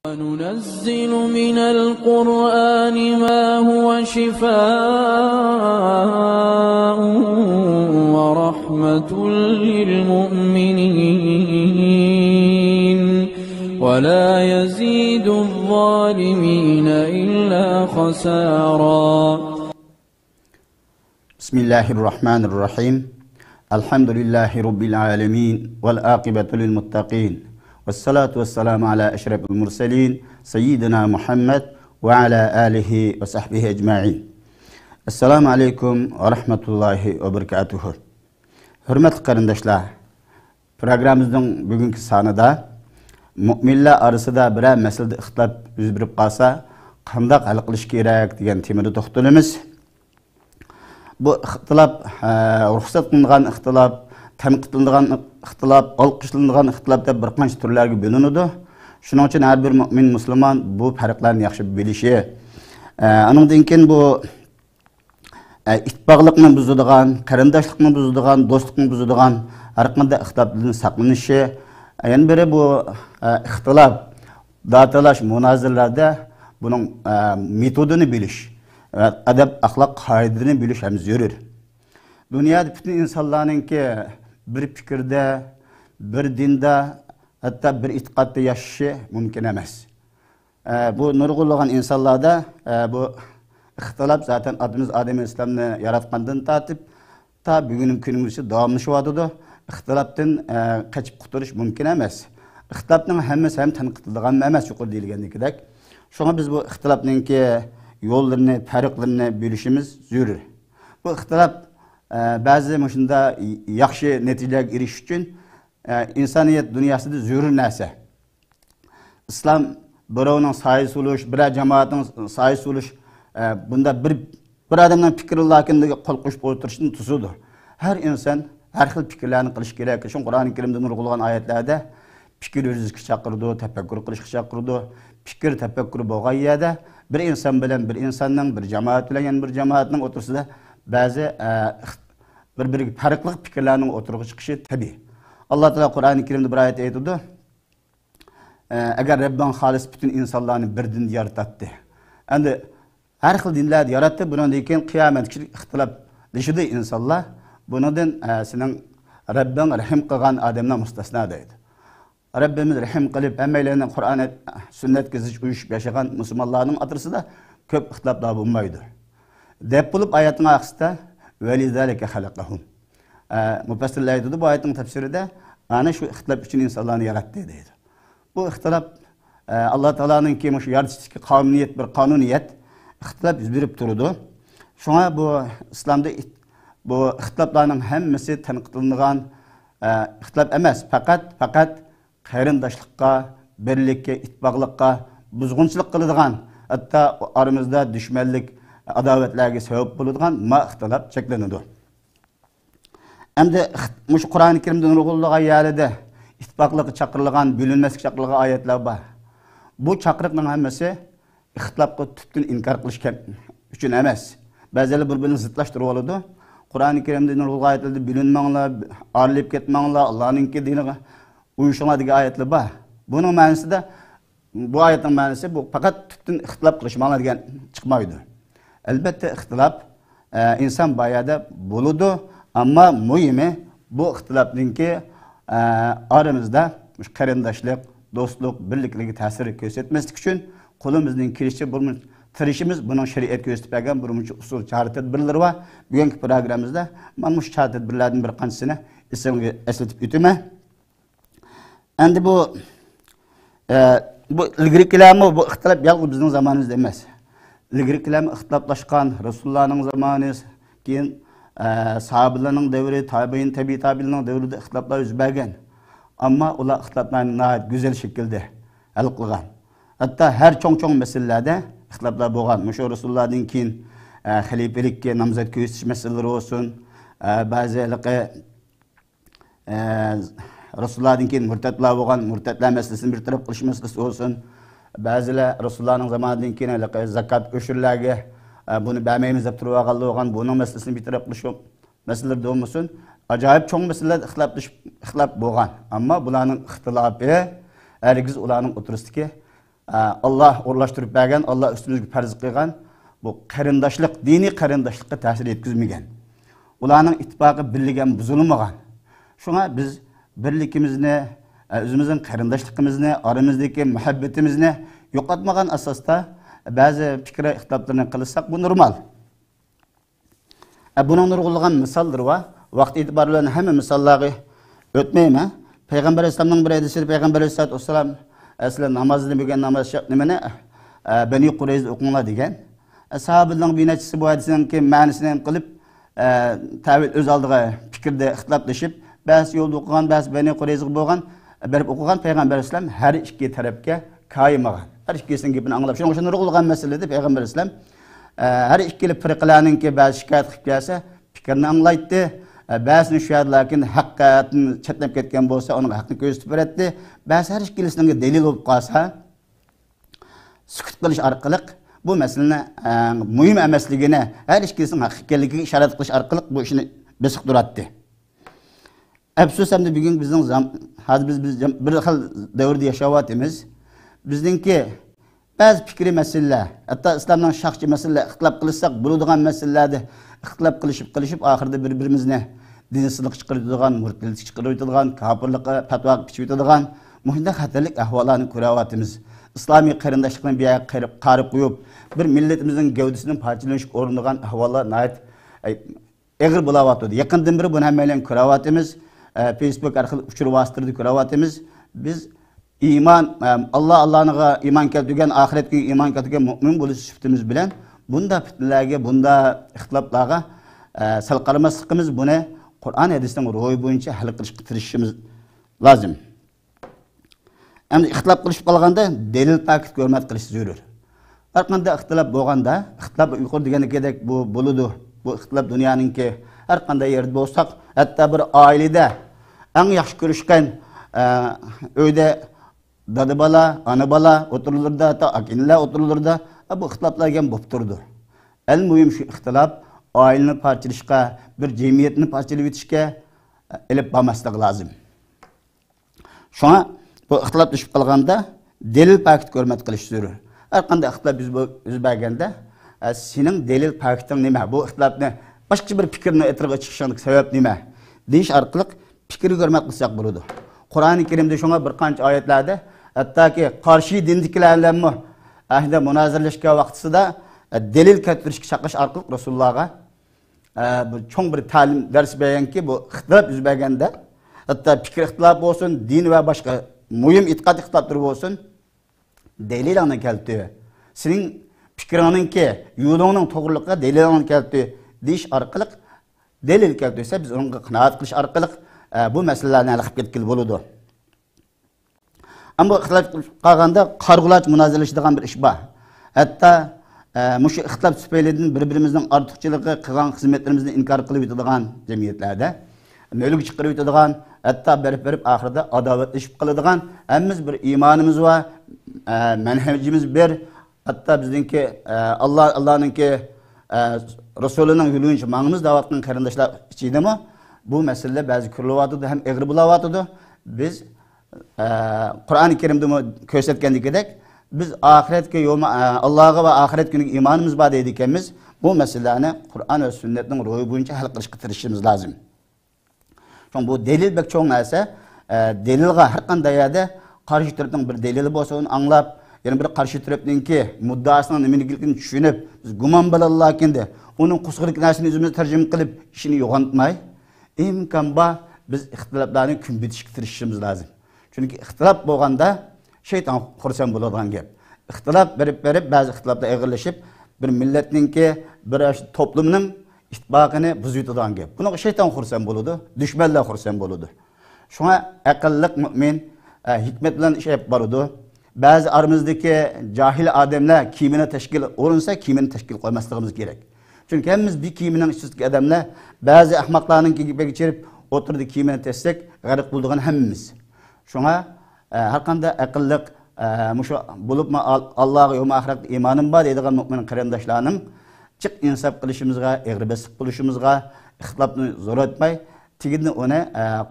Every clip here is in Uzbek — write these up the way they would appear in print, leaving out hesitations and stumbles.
وننزل من القرآن ما هو شفاء ورحمة للمؤمنين ولا يزيد الظالمين إلا خسارا. بسم الله الرحمن الرحيم. الحمد لله رب العالمين والعاقبة للمتقين والصلاة والسلام على أشرف المرسلين سيدنا محمد وعلى آله وصحبه أجمعين. السلام عليكم ورحمة الله وبركاته. Hürmetli kardeşler, programımızın bugünkü sanıda müminler arasında bir meselede ixtilaf yüz berip qalsa, qandaq hal qilish kerak degan temada to'xtalamiz. Bu ixtilaf ruxsat qilingan ixtilaf, tanqidlangan ixtilaf, olqishlangan ixtilaf deb bir qancha turlarga bo'linadi. Shuning uchun har bir mu'min musulmon bu farqlarni yaxshi bilishi, aningdan keyin bu ittifoqlikni buzadigan, qarindoshlikni buzadigan, do'stlikni buzadigan har qanday ixtilofdan saqlanishi, yana biri bu ixtilof, datalash, munozaralarda buning metodini bilish, adab, axloq qoidalarini bilish ham zarur. Dünyada bütün insanlarınki bir fikirde, bir dinde, hatta bir itikadda yaşaşı mümkün emas. Bu nurgulluğun insanlarda bu ixtilaf zaten adımız Adem Aleyhisselam'ı yaratkandan tatip ta bugünün günümüzde davamlaşıvadıdı. İxtilaftan kaçıp kurtuluş mümkün emas. İxtilafın hemmesi hem tanqidilgan emas yuqur deyilgendikidek. Şuna biz bu ixtilafınki yollarını, farqlarını bilişimiz zarur. Bu ixtilaf bazı müşunda yaxşı neticelerge eriş için insaniyet dünyasında zarur narsa. İslam birovning sayısı oluş, bir cemaatin sayısı oluş, bunda bir adamdan fikri lakinligi qo'l qo'shib o'tirishni tuzudur. Her insan her xil fikrlarni qilish kerak. Shu Qur'oni Karimda nurg'ulgan oyatlarda fikr o'zizga chaqirdi, tafakkur qilishga chaqirdi. Fikr tafakkur bo'lgan yerda bir inson bilan bir insonning, bir jamoat bilan yana bir jamoatning o'tirsida bazı bir farklı fikirlerinin oturuğa çıkışı tabii. Allah Teala Kur'an-ı Kerim'de bir ayet ayetiyordu. Eğer Rabbin halis bütün insanlarını bir din yarattı. Yani her xil dinler yarattı. Bunun için kıyamet kişilik ihtilaf düşürdü insanlar. Bunun senin Rabbin rahim kılgan adamına mustasna deydi. Rabbimiz rahim kılıp emeğlerine Kur'an, sünnet geziş uyuşup yaşayan Müslümanların adresi da köp ihtilaflar bulmaydı. Deyip bulup ayetinin aksında وَلِذَٰلِكَ خَلَقَهُمْ. Müfessirler dedi bu ayetin tefsiri de ana şu ihtilaf için insanlarını yarattı dedi. Bu ihtilaf Allah Teala'nın ki şu yaratıştaki kanuniyet bir kanuniyet ihtilaf yüz berip durdu. Şuna bu İslam'da bu ihtilafların hemmesi tanqidlangan ihtilaf emas, fakat qarindoshlikqa, birlikka, ittifoqlikqa buzg'unchilik qiladigan, hatta aramızda düşmanlik, adavetlerge sebep bulunduğun ma ihtilaf çeklenidi. Hem de Kur'an-ı Kerim'de nurgulluğu ayarında ittifaklığı çakırılgan, bölünmeslik çakırılgan ayetler var. Bu çakırıkların hemmesi ihtilafı tüptün inkar kılışken üçün emas. Bazıları birbirini zıtlaştırıp oldu. Kur'an-ı Kerim'de nurgulluğu ayetlerde bölünmeğinle, ağırlayıp ketmeğinle, Allah'ınki dinine uyuşuna diye ayetler var. Bunun manası da, bu ayetin manası bu fakat tüptün ihtilaf kılışmalar diye çıkmaydı. Elbette ihtilaf insan bayada buludu ama mühimi bu ihtilafınki aramızda qarindoshlik, dostluk, birlikliği ta'sir ko'rsatmaslik uchun qo'limizning kelishi bulmuş tirishimiz bunun şeriat ko'rsatib bir usul chora tadbirlari va bugungi programmamizda mana shu chora tadbirlarning bir qanchisini esimga eslatib o'taman. Endi bu ilgarigilarmi bu ihtilaf yalnız bizning zamonimizda emas. İlgirikiler ihtilaflaşkan Resulullah'ın zamanı, keyin sahabelerinin devri, tabi'in, tabi'inin devri de ihtilaflar yüz bergen. Ama ular ihtilaflarını nahayet güzel şekilde hal kılgan. Hatta her çoğun meselelerde ihtilaflar boğan. Müşo Resulullah'ın keyin halifelikke namzat köşetiş meseleleri olsun, bazıları Resulullah'ın keyin mürtetler boğan, mürtetler meselesini bir taraf kılış meselesi olsun. Bazıları Resulullah'ın zamanından keyin zakat öşürlerge bunu vermeyimiz deb turib olgan, bunun meselesini bir taraf kılış meseleleri de olmasın. Acayip çoğun meseleler ihtilaf boğan. Ama bularning ihtilafı hergiz ularning o'tirishdagi Allah o'rlashtirib bergan, Allah üstümüzge farz qilgan bu qarindoshlik, diniy qarindoshlikqa ta'sir yetkazmagan. Ularning ittifoqi birligiga buzilmagan. Shunga biz birlikimizni, o'zimizning qarindoshligimizni, oramizdagi muhabbatimizni yo'qotmagan asosda ba'zi fikr ixtiloflarni qilsak bu normal. Bunun nurg'ulgan misollar va vaqt e'tibori bilan hamma misollarga o'tmayman. Payg'ambar alayhisolamning bir hadisida Payg'ambar alayhisolam aslan namozni bo'lgan namoz nimani Bani Qurayza o'qinglar degan. Sahobalarning bir nechasi bu hadisning ma'nosini ham qilib tavil o'z oldiga fikrda ixtiloflashib, ba'zi yo'lda o'qigan, ba'zi Bani Qurayza bo'lgan, berib o'qigan Payg'ambar alayhisolam har ikki tarafga koymagan. Har ikkisining gapini anglab, shunga nurg'ulgan masalada Payg'ambar alayhisolam her ikkili firqalarninki ba'zi shikoyat qilib kelsa, fikrni anglaydi. Ba'zini shu lakin haqiqatni chetlanib ketgan bo'lsa, uning haqqini ko'rsatib beradi. Ba'zi her ikkilisining delil bo'lib qolsa, sukut qilish orqali bu masalani muhim emasligini, her ikkilisining haq ekanligiga ishorat qilish orqali bu ishni besiq turadi. Afsus hamda bugun bizning hozir biz bir xil davrda yashayapmiz. Bizningki ba'zi fikri masalalar, hatto islomning shaxsiy masalalar ixtilof qilsak bo'ladigan masalalarda ixtilof qilishib oxirida bir-birimizni dinsizlik chiqaradigan, murtadlik chiqaradigan, kofirlikqa fatvo bichadigan muhimda xatarlik ahvollarni ko'ryapmiz. Islomiy qarindoshlikni bir yoqqa qarib qo'yib, bir millatimizning gavdasining parchalanish o'rnigan ahvollar nayt eg'ir bo'layapti. Yaqindan biri buni hammalar ko'ryapmiz. Facebook orqali uchur vositlarida ko'ryapmiz. Biz iman, Allah'ın iman keltirgen, ahiretge iman keltirgen mümin buluş süftimiz bilen, bunda fitnelerge, bunda ihtilaflarga sal qaramasligimiz buni Kur'an hadisinin ruhu boyunca hal qilishga tirishimiz lazım. Endi ihtilaf qilishib qolganda delil takit hurmat qilish zarur. Har qanday ihtilaf bo'lganda, ihtilaf yuqori degandek bu bo'ladi. Bu ihtilaf dunyoninki har qanday yerda bo'lsak, hatto bir oilada eng yaxshi ko'rishgan uyda dadı bala, ana bala oturulurda, hatta akinler oturulurda, bu ixtilaflar gen bo'lib turdi. En mühim şu ixtilaf aileni parçalashga, bir cemiyetni parçalab etishga elib bormaslik lazım. Şuna bu ixtilaf düşüp qolganda delil pakit hurmat qilish zarur. Har qanday ixtilaf yuz berganda, sening delil pakiting nima? Bu ixtilofni boshqa bir fikrni e'tiroga chiqishing sabab nima? Deyish orqali fikri hurmat qilsak bo'ladi. Qur'oni Karimda shunga bir qancha oyatlarda hattoki qarshi dindikilarni ahda munozirlashga vaqtida delil keltirishga chaqirish orqali Rasulullohga bu cho'ng bir ta'lim dars berganki, bu ixtilof yuz berganda, hatto fikr ixtilofi bo'lsin, din va boshqa muhim e'tiqod ixtiloflari bo'lsin, delilni keltir. Sening fikringninki, yo'lingning to'g'riligiga delilni keltir deyish orqali delil keltirsa biz unga qanoat qilish orqali bu masalalarni hal qilib ketgil bo'ladi. Ammo ixtilof qolganda qarg'ulash munozirlashadigan bir ish bor. Hatto mushu ixtilof tufaylidan bir-birimizning ortiqchiligi qilgan xizmatlarimizni inkor qilib o'tadigan jamiyatlarda nolga chiqarib o'tadigan, hatto berib oxirida adovatlashib qoladigan, hammamiz bir iymonimiz va manhajimiz bir, hatto bizningki Allohninki Rasulining yo'liga mangimiz da'vat qilgan qarindoshlar ichidami bu mesele bazı kurulavatı hem egri bulavatı. Biz Kur'an-ı Kerim'de köşetkendik biz ahiretke Allah'a ve ahiret günü imanımız var dedikimiz bu meselelerini Kur'an ve sünnetin ruhu boyunca hal qilishga tirishimiz lazım. Çünkü bu delil bek çoğun ise delilga her qanday yerde qarshi tarafning bir delili bo'lsa onu anglab, yani bir qarshi tarafninki muddasının nimaligini tushunib, biz gumon bilallarkinde onun qusqilik narsini o'zimiz tarjima qilib ishini yo'g'antmay imkan var biz ixtiloflarni kun bitishga tirishimiz lazım. Çünkü ixtilof bo'lganda şeytan xursand bo'ladigan gap. Ixtilof berib ba'zi ixtiloflar eg'irlashib bir millatninki bir toplumning ittifoqini buzuydigan gap. Buni şeytan xursand bo'ladi, dushmanlar xursand bo'ladi. Shunga aqlli mu'min hikmat bilan ish olib boradi. Ba'zi aramizdagi jahil odamlar kiyimini tashkil o'rinsa kiyimini tashkil qo'ymasligimiz kerak. Çünkü hemimiz bir kiyimining ichidagi odamlar ba'zi ahmoqlarning kiyibiga chirib o'tirdi kiyimini tashsak g'arq bo'ladigan hemmimiz. Shunga har qanday aqlli mushu bo'libmi Allohga va oxiratga iymonim bor deydigan mu'min qarindoshlarning chiq insof qilishimizga, eg'ribaslik bo'lishimizga, ixtilofni zo'r etmay, tigidni uni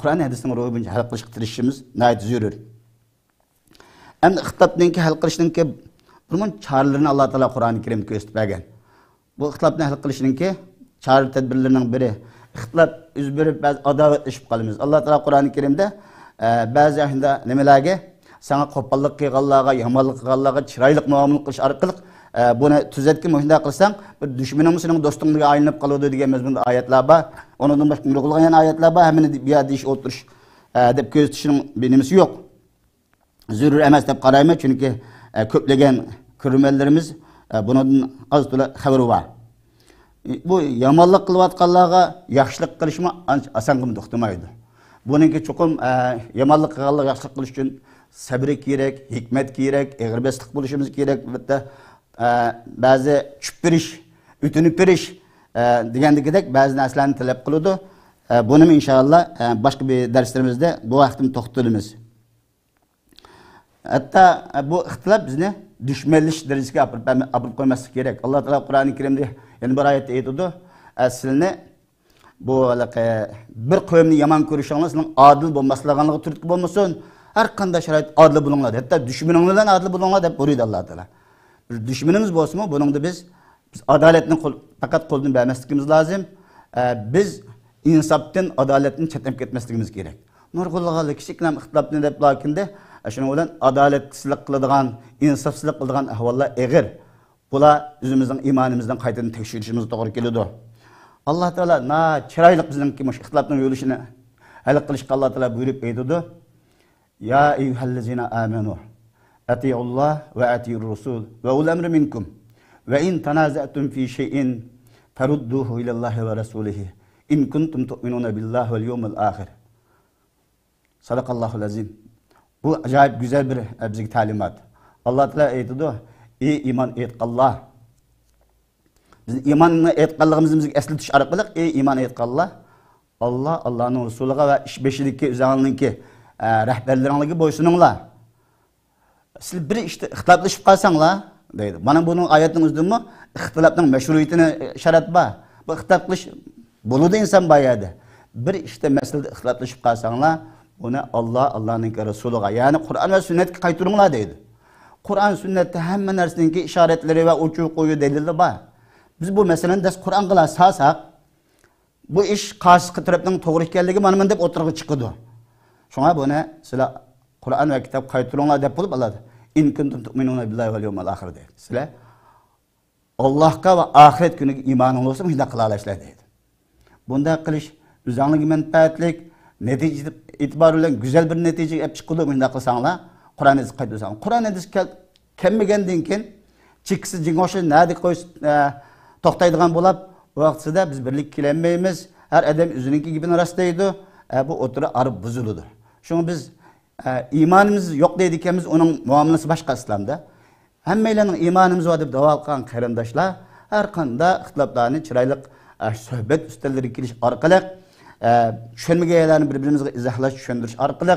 Qur'on hadisning ruhi bilan hal qilishga tirishimiz nihoyat zarur. Endi ixtilofni hal qilishninki bunun çarelerini Allah Teala Kur'an-ı Kerim'de göstergen. Bu ixtilofni hal qilishninki çare tedbirlerining biri. İxtilof yuz berib ba'zi adovatlashib qolamiz. Allah Teala Kur'an-ı Kerim'de ba'zi ahında nimalarga sana qo'pollik qilganlarga, yomonlik qilganlarga chiroyli muomala qilish orqali buni tuzatgan shunday qilsang bir dushmaning sening do'stingga aylanib qoladi degan mazmunda oyatlar bor. Ondan boshqa nurg'ulgan oyatlar bor. Hammani bu yerda ish o'tirish deb ko'z tutishning benimisi yo'q. Zürür emas deb qarayman, chunki ko'plagan ko'rmanlarimiz bundan az to'la xabari bor. Bu yomonlik qilayotganlarga yaxshilik qilishmi osongina to'xtamaydi. Buningki cho'qim yomonlik qilganlarga yaxshilik qilish uchun sabr kerak, hikmat kerak, ig'rbeslik bo'lishimiz kerak. Bitta ba'zi tushib berish, o'tinib berish degandagidek ba'zi narsalarni talab qiladi. Buni inshaalloh boshqa bir darslarimizda bu vaqtni to'xtalamiz. Hatta bu ixtilof bizni düşmanlik derecesiga olib qo'ymaslik kerak. Alloh taolo Qur'oni Karimda yana bir oyatda aytadi, "Sizlarni bu bir qavmni yomon ko'rishingiz sizning adil bo'lmasligingizni turtki bo'lmasin, har qanday sharoit adil bo'linglar. Hatta dushmaninglar bilan adil bo'linglar" deb buyurdi Alloh taolo. Bir dushmanimiz bo'lsa-mu, buningda biz adolatni faqat qo'ldan bermasligimiz lozim. Biz insofdan adolatni chetlanib ketmasligimiz kerak. Nurg'ulg'anlik kichiklam ixtilofni deb lakinda shuning bilan adolatsizlik qiladigan, insofsizlik qiladigan ahvollar og'ir. Bular o'zimizning iymonimizdan qaytadan tekshirishimiz to'g'ri keladi. Alloh taolo chiroyli bizning ixtilofning yo'lishini hal qilishga Alloh taolo buyurib aytadi. Ya ayyuhallazina amanu atiiulloh va atiir rasul va ulul amri minkum va in tanaza'tum fi shay'in farudduhu ilallohi va rasulihi in kuntum tu'minuna billahi vel yawmil akhir. Sadaqallahul azim. Bu acayip güzel bir bizga talimat. Allah Teala aytadi, ey iman etqanlar. Biz imanni etqanligimizni bizga eslatish orqali, ey iman etqanlar, Allah'ın Resulüge ve iş beşilikki üzerinki rehberlerinizge boysununglar. Siz bir işte ixtiloflashib qalsanglar, deydi. Mana bunun ayetin üzdünmü, ixtilofning meşruiyetini şarat var. Bu ixtilof qilish bo'ladi inson bayada. Bir işte meselede ixtiloflashib qalsanglar, bunu Allah'ın Resulüge, yani Kur'an ve sünnetki qayturunglar deydi. Kur'an sünnette hamma narsaningki işaretleri ve uçu koyu delili var. Biz bu meselenin ders Kur'an qila salsak, bu iş karşı tarafning to'g'ri ekanligi mana deb o'tirg'i chiqadi. Shunga buni sizlar Kur'an ve kitap qayturunglar deb bo'lib oladi. In kuntum tu'minuna billahi vel yawmil akhir deydi. Sizlar Allohga va oxirat kuniga iymoningiz bo'lsa, shunday qila olasizlar deydi. Bunday qilish o'zingizga manfaatlik, natija itibariyle güzel bir netice hep çıkıldı bundan kılsanlar Kur'an hadis qaytırsan. Kur'an hadis kelmegendan keyin cheksiz jingoshi nadi qo'yish to'xtaydigan bo'lib, bu vaqtida biz birlik kelenmeymiz. Her adam o'zininki gibi rastlaydi. Bu o'tira arib buzuladi. Shunga biz imonimiz yo'q deydiganmiz, uning muomalasi boshqa islomda. Hammalarning imonimiz bor deb da'vo qilgan qarindoshlar har qanday ixtiloflarni chiroyli suhbat ustalariga kelish orqali tushunmaganlarni bir-birimizga izohlash, tushuntirish orqali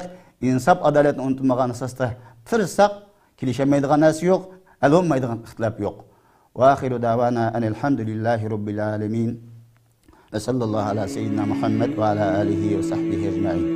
insof adolatni unutmagan asosda tirsak, kelishmaydigan narsa yo'q, hal bo'lmaydigan ixtilof yo'q. Va axiru davana alhamdulillahi robbil alamin. Va sallallohu ala sayyidina Muhammad va ala alihi va sahbihi ajma'in.